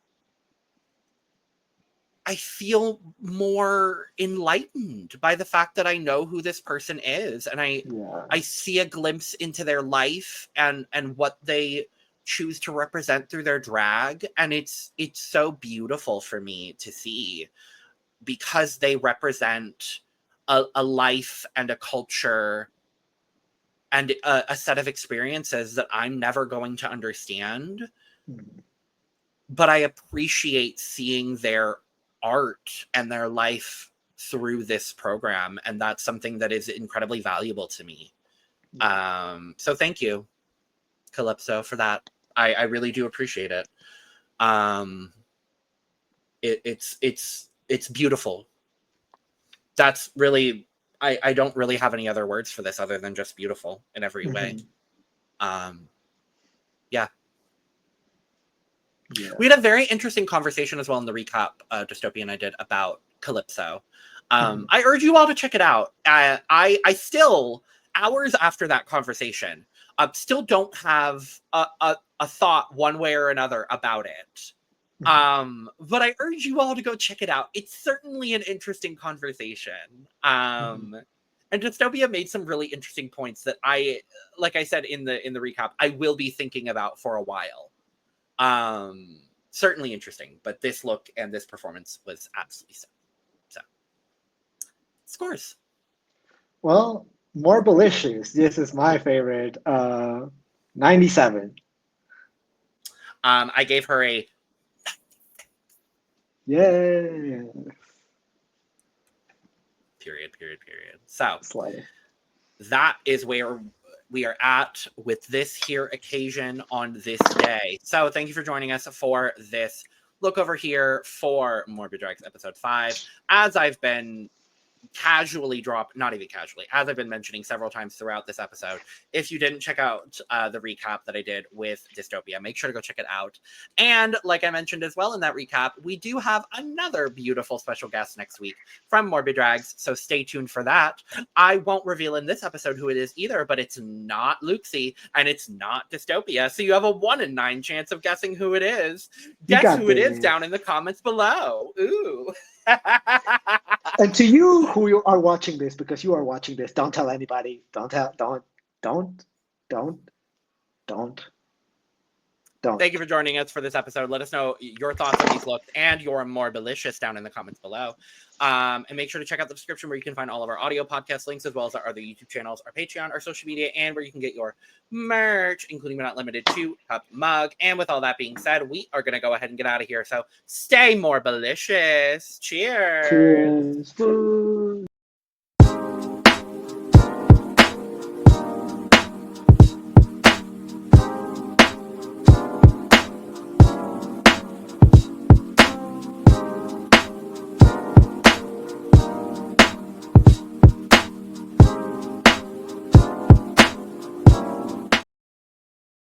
more enlightened by the fact that I know who this person is, and I see a glimpse into their life and what they choose to represent through their drag, and it's so beautiful for me to see, because they represent a life and a culture and a set of experiences that I'm never going to understand. But I appreciate seeing their art and their life through this program. And that's something that is incredibly valuable to me. So thank you, Calypso, for that. I really do appreciate it. It's beautiful. That's really, I don't really have any other words for this other than just beautiful in every way. We had a very interesting conversation as well in the recap Dystopia and I did about Calypso. I urge you all to check it out. I still, hours after that conversation, still don't have a thought one way or another about it. But I urge you all to go check it out. It's certainly an interesting conversation. And Dystopia made some really interesting points that I, like I said in the recap, I will be thinking about for a while. Certainly interesting, but this look and this performance was absolutely so. Scores. Well, Morbilicious. This is my favorite. 97. I gave her a period. So that is where we are at with this here occasion on this day. So thank you for joining us for this look over here for MorbiDrags episode 5. As I've been as I've been mentioning several times throughout this episode, if you didn't check out the recap that I did with Dystopia, make sure to go check it out. And like I mentioned as well in that recap, we do have another beautiful special guest next week from MorbiDrags, so stay tuned for that. I won't reveal in this episode who it is either, but it's not Luxie and it's not Dystopia, so you have a 1 in 9 chance of guessing who it is. Guess who it is down in the comments below. Ooh. And to you who you are watching this, because you are watching this, don't tell anybody. Don't. Thank you for joining us for this episode. Let us know your thoughts on these looks and your Morbilicious down in the comments below. And make sure to check out the description where you can find all of our audio podcast links, as well as our other YouTube channels, our Patreon, our social media, and where you can get your merch, including but not limited to cup mug. And with all that being said, we are going to go ahead and get out of here. So stay Morbilicious. Cheers. Cheers.